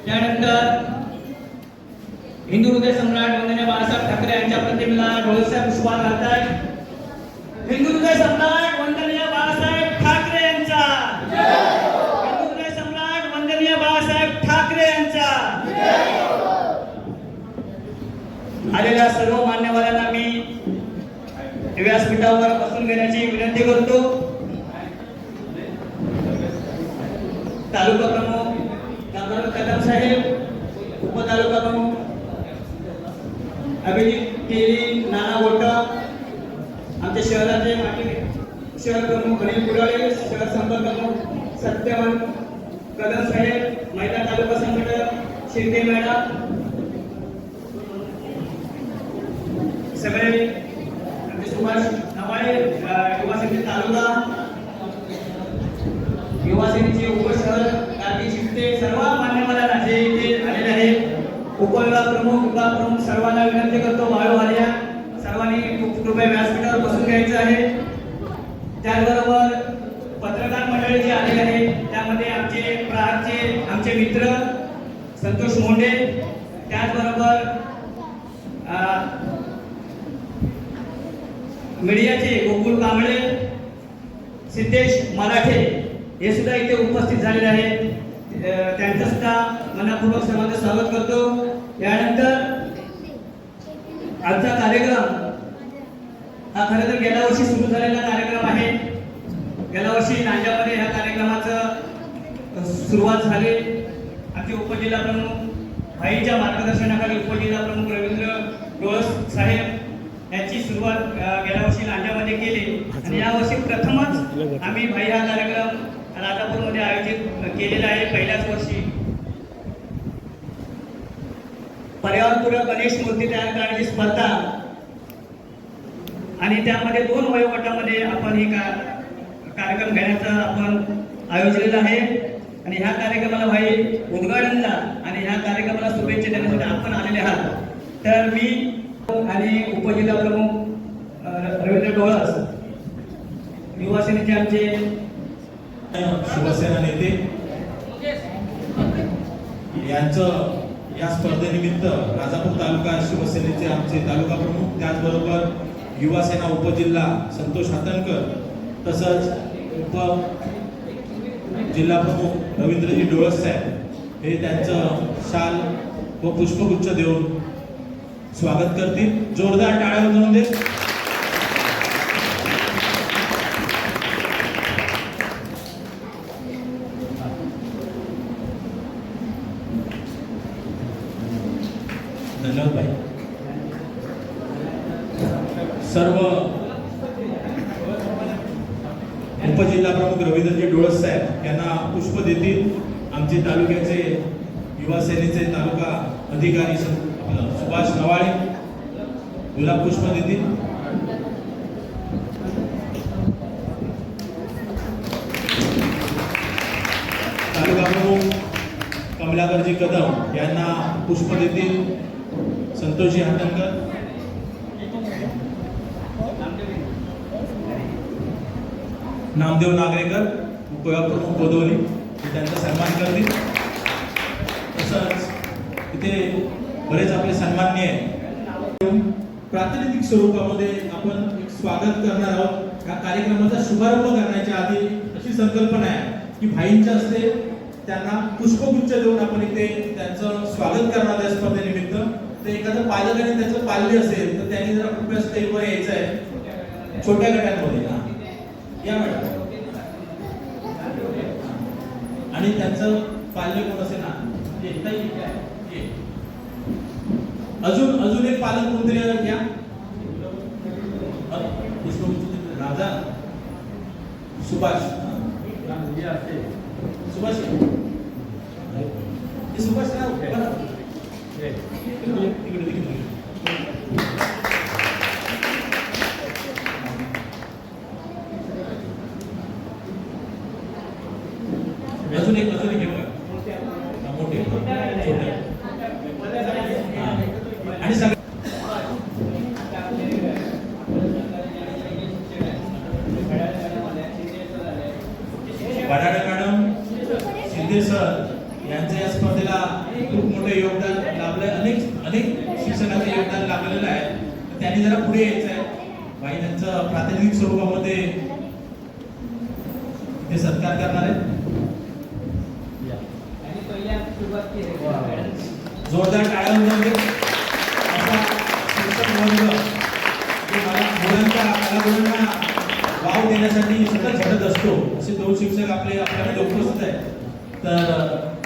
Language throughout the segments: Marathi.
त्यानंतर हिंदू हृदय सम्राट वंदनीय बाळासाहेब ठाकरे यांच्या प्रतिमेला डोळ्याचा पुष्पहार घालतायत। हिंदू हृदय सम्राट वंदनीय बाळासाहेब ठाकरे यांचा हिंदू हृदय सम्राट वंदनीय बाळासाहेब ठाकरे यांचा आलेल्या सर्व मान्यवरांना मी व्यासपीठावर बसून घेण्याची विनंती करतो। तालुका प्रमुख डॉक्टर कदम साहेब, उपतालुका प्रमुख अभिजित केली, नाना गोटा, आमच्या शहराचे माजी शहर प्रमुख अनिल पुराळे, शहर संपर्क प्रमुख सत्यवान कदम साहेब, महिला तालुका संघटक शिंदे मॅडम, सगळे सुभाष नवाळे, युवा सेनेचे तालुका, युवा सेनेचे उपशहर कार्तिक शिंदे, सर्व मान्यवरांना जे इथे आलेले आहेत, उपविभाग प्रमुख, विभाग प्रमुख, सर्वांना विनंती करतो वाळूवाल्या सर्वांनी कृपया व्यासपीठावर बसून घ्यायचं आहे। त्याचबरोबर पत्रकार मंडळी जे आलेले आहेत त्यामध्ये आमचे प्रहारचे आमचे मित्र संतोष मोंडे, त्याचबरोबर मीडियाचे गोकुळ कांबळे, सिद्धेश मराठे हे सुद्धा इथे उपस्थित झालेले आहेत। त्यांचं सुद्धा मनपूर्वक सर्वांचं स्वागत करतो। यानंतर आजचा कार्यक्रम हा खरं तर गेल्या वर्षी सुरू झालेला कार्यक्रम आहे। गेल्या वर्षी नांद्यामध्ये ह्या कार्यक्रमाचं सुरुवात झाली। आमचे उपजिल्हा प्रमुख भाईच्या मार्गदर्शनाखाली उपजिल्हा प्रमुख रवींद्र डोळस साहेब याची सुरुवात गेल्या वर्षी नांद्यामध्ये केली आणि यावर्षी प्रथमच आम्ही भाई हा कार्यक्रम राजापूरमध्ये आयोजित केलेला आहे। पहिल्याच वर्षी पर्यावरणपूरक गणेश मूर्ती तयार करण्याची स्पर्धा आणि त्यामध्ये 2 वयोगटामध्ये आपण हे कार्यक्रम घेण्याचा आपण आयोजलेला आहे आणि ह्या कार्यक्रमाला भाई उद्घाटनला आणि ह्या कार्यक्रमाला शुभेच्छा देण्यासाठी आपण आलेले आहात। तर मी आणि उपजिल्हा प्रमुख रवींद्र डोळस, युवा सेनेचे आमचे शिवसेना नेते यांचं या स्पर्धेनिमित्त राजापूर तालुका शिवसेनेचे आमचे तालुका प्रमुख, त्याचबरोबर युवा सेना उपजिल्हा संतोष हातणकर, तसंच उप जिल्हा प्रमुख रवींद्रजी डोळस साहेब हे त्यांचं शाल व पुष्पगुच्छ देऊन स्वागत करतील। जोरदार टाळ्या वाजवून दे। धन्यवाद भाई। सर्व उपजिल्हा प्रमुख रवींद्रजी डोळस साहेब यांना पुष्प देतील आमचे तालुक्याचे युवा सेनेचे तालुका अधिकारी सुभाष नवाळे, गुलाब पुष्प देतील। तालुका प्रमुख कमलाकरजी कदम यांना पुष्प देतील संतोषजी हातणकर। नामदेव नागरेकर उपविभाग प्रमुख गोदवली त्यांचा सन्मान करतील। तसंच इथे बरेच आपले सन्माननीय प्रातिनिधिक स्वरूपामध्ये आपण एक स्वागत करणार आहोत। या कार्यक्रमाचा शुभारंभ करण्याच्या आधी अशी संकल्पना आहे की भाईंच्या हस्ते त्यांना पुष्पगुच्छ देऊन आपण इथे त्यांचं स्वागत करणार आहे स्पर्धेनिमित्त। तर एखादं पालकाने त्याचं पाल्य असेल तर त्यांनी जरा कृपया स्टेजवर यायचं आहे छोट्या गटांमध्ये या मॅडम, आणि त्यांचं पाल्य कोण असेल ना अजून एक पालक मंत्री घ्या। राजा सुभाष सुभाष सुभाष अजून एक मोठे आणि बडाडे मॅडम, शिंदे सर यांचं या स्पर्धेला खूप मोठं योगदान लाभलंय. अनेक शिक्षकांचं योगदान लाभलेलं आहे. त्यांनी जरा पुढे यायचं आहे. भाई त्यांचं प्रातिनिधिक स्वरूपामध्ये ते सत्कार करणार आहेत. जोरदार टाळ्या वाजवून असा शिक्षक वर्ग जो मुलांना वाव देण्यासाठी सतत झटत असतो, असे दोन शिक्षक आपल्याकडे उपस्थित आहेत. तर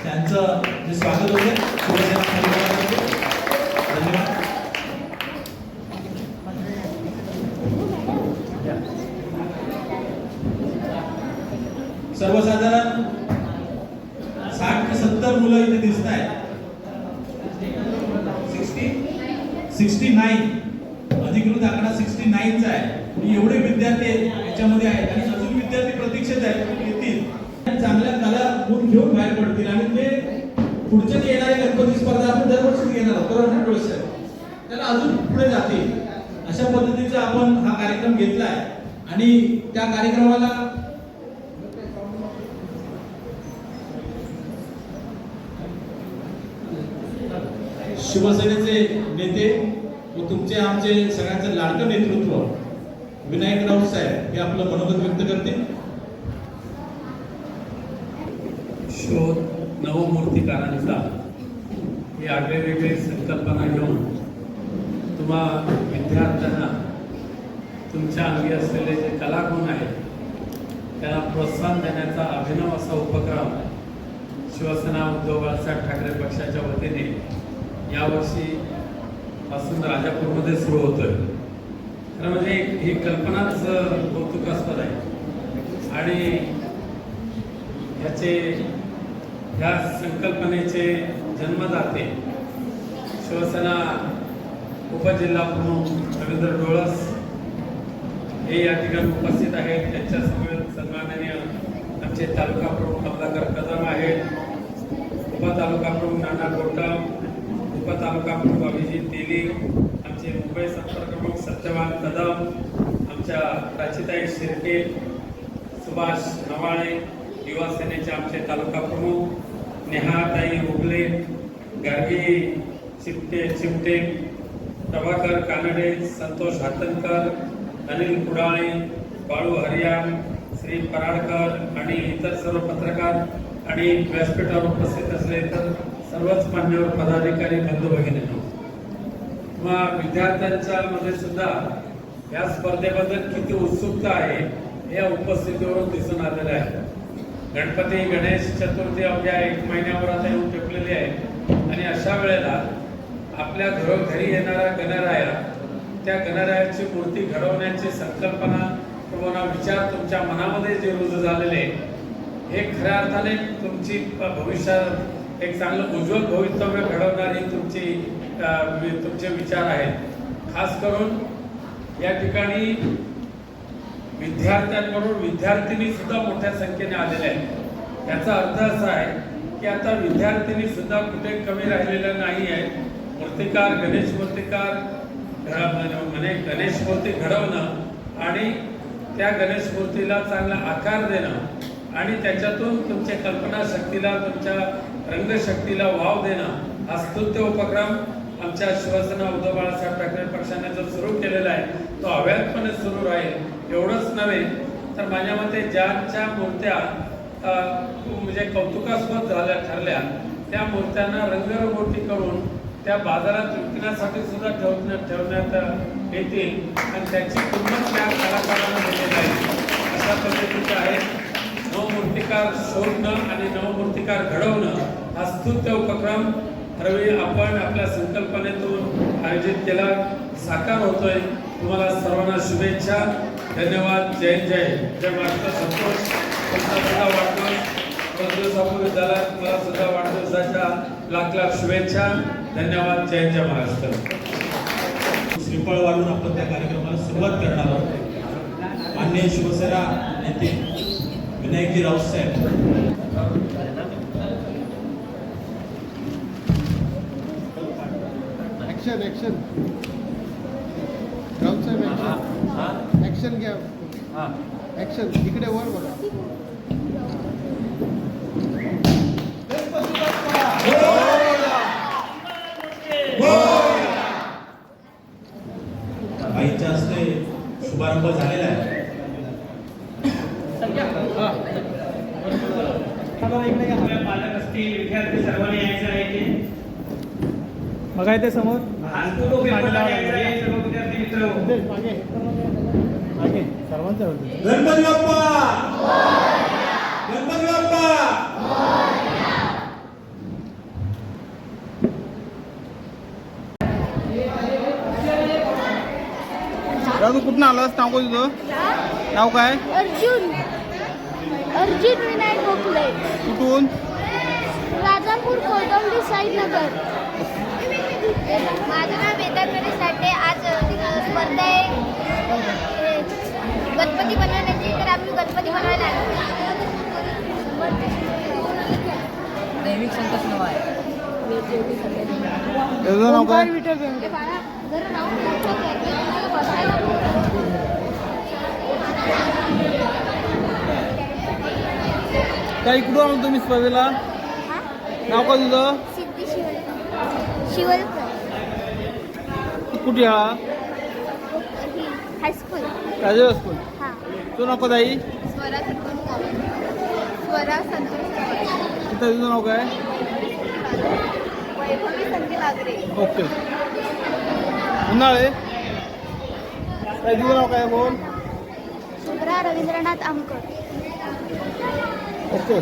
त्यांचं जे स्वागत होते शिवसेना परिवारामध्ये. धन्यवाद. सर्वसाधारण 60 ते 70 मुलं इथे दिसत आहेत. 69 अधिकृत आकडा 69 चा आहे. एवढे विद्यार्थी याच्यामध्ये आहेत आणि अजून विद्यार्थी प्रतीक्षेत आहेत, येतील चांगल्या कला गुण घेऊन बाहेर पडतील आणि ते पुढच्या येणारे गणपती स्पर्धा आपण दरवर्षी घेणार आहोत. बरोबर ना? त्याला अजून पुढे जातील अशा पद्धतीचा आपण हा कार्यक्रम घेतलाय आणि त्या कार्यक्रमाला शिवसेनेचे नेते व तुमचे आमचे सगळ्यांचं लाडकं नेतृत्व विनायक राऊत साहेब हे आपलं मनोगत व्यक्त करतील. शोध नवमूर्तिकारांचा ही आगळेवेगळी संकल्पना घेऊन तुम्हा विद्यार्थ्यांना तुमच्या अंगी असलेले जे कलागुण आहेत त्यांना प्रोत्साहन देण्याचा अभिनव असा उपक्रम शिवसेना उद्धव बाळासाहेब ठाकरे पक्षाच्या वतीने यावर्षी पासून राजापूरमध्ये सुरू होतोय. खरं म्हणजे ही कल्पनाच कौतुकास्पद आहे आणि ह्या संकल्पनेचे जन्मदाते शिवसेना उपजिल्हा प्रमुख रवींद्र डोळस हे या ठिकाणी उपस्थित आहेत. त्यांच्या सन्माननीय आमचे तालुका प्रमुख कमलाकर कदम आहेत, उपतालुका प्रमुख नाना गोटम, उपतालुका प्रमुख अभिजित तेली, आमचे मुंबई संपर्क प्रमुख सत्यवान कदम, आमच्या प्राचीताई शिर्के, सुभाष नवाळे, युवा सेनेचे आमचे तालुका प्रमुख नेहाताई उगले, गार्गी चिमटे, प्रभाकर कानडे, संतोष हातनकर, अनिल कुडाळे, बाळू हरियाण, श्री पराडकर आणि इतर सर्व पत्रकार आणि व्यासपीठावर उपस्थित असलेले इतर सर्वच मान्यवर पदाधिकारी बंधू भगिनींनो, मग विद्यार्थ्यांच्या मध्ये सुद्धा या स्पर्धेबद्दल किती उत्सुकता आहे या उपस्थितीवरून दिसून आलेलं आहे. गणपती गणेश चतुर्थी अवघ्या 1 महिन्यावर आता येऊन टेकलेली आहे आणि अशा वेळेला आपल्या घरोघरी येणारा गणराया, त्या गणरायाची मूर्ती घडवण्याची संकल्पना किंवा विचार तुमच्या मनामध्ये जे रुजू झालेले हे खऱ्या अर्थाने तुमची भविष्यात एक चांगलं उज्ज्वल भवितव्य घडवणारी तुमचे विचार आहेत. खास करून या ठिकाणी विद्यार्थ्यांकडून विद्यार्थिनी सुद्धा मोठ्या संख्येने आलेल्या आहेत. याचा अर्थ असा आहे की आता विद्यार्थिनी सुद्धा कुठे कमी राहिलेल्या नाही आहेत. मूर्तिकार, गणेश मूर्तिकार गणेश मूर्ती घडवणं आणि त्या गणेश मूर्तीला चांगला आकार देणं आणि त्याच्यातून तुमच्या कल्पनाशक्तीला, तुमच्या रंगशक्तीला वाव देणं हा स्तुत्य उपक्रम आमच्या शिवसेना उद्धव बाळासाहेब ठाकरे पक्षाने जो सुरू केलेला आहे तो अव्याहतपणे सुरू राहील. एवढंच नव्हे तर माझ्या मते ज्यांच्या मूर्त्या म्हणजे कौतुकास्पद ठरल्या त्या मूर्त्यांना रंगरंगोटी करून त्या बाजारात विकण्यासाठी सुद्धा ठेवण्यात येतील आणि त्याची किंमत त्या कलाकारांना दिली जाईल. अशा पद्धतीचे आहे. नवमूर्तिकार शोधणं आणि नवमूर्तिकार घडवणं हा स्तुत्य उपक्रम रवी आपण आपल्या संकल्पनेतून आयोजित केला, साकार होतोय. तुम्हाला सर्वांना शुभेच्छा. धन्यवाद. जय जय जय महाराष्ट्र. संतोष सुद्धा वाढदिवस विद्यालयात मला सुद्धा वाढदिवसाच्या लाख लाख शुभेच्छा. धन्यवाद. जय जय महाराष्ट्र. श्रीफळ वाढून आपण त्या कार्यक्रमाला सुरुवात करणार आहोत. माननीय शिवसेना नेते विनायकजी राऊत साहेब ऍक्शन राऊत साहेब ऍक्शन घ्या. ऍक्शन इकडे वर बघा. आपल्या पालक असतील विद्यार्थी सर्वांनी यायचं आहे ते बघा इथे समोर हात पुढे पेपरला यायचं आहे सर्व विद्यार्थी मित्र मागे मागे सर्वांचं होतं. गणपती बाप्पा गणपती बाप्पा तू कुठून आलास? नाव काय तुझं? नाव काय? अर्जुन अर्जुन विनायक गोखले, कुठून? राजापूर कोटवली साईनगर. माझं नाव वेदांतरी साठे. आज स्पर्धा आहे गणपती बनवण्याची, तर आम्ही गणपती बनवायला आलो. दैविक संतोष नवा आहे. तुझं नाव काय? ते बाळा, जरा नाव लक्षात घ्या की तुम्हाला बसायला ताई कुठून आलो तुम्ही स्पर्धेला? हा? नाव काय तुझं? सिद्धी शिवलकर कुठे हा? हायस्कूल. राजेश स्कूल. हां. तू नाव काय ताई? स्वरा संतोष तुझं नाव काय? वैभवी संजय वागरे. ओके. उन्हाळे ताई तुझं नाव काय बोल? शुभ्रा रवींद्रनाथ आमकर. ओके.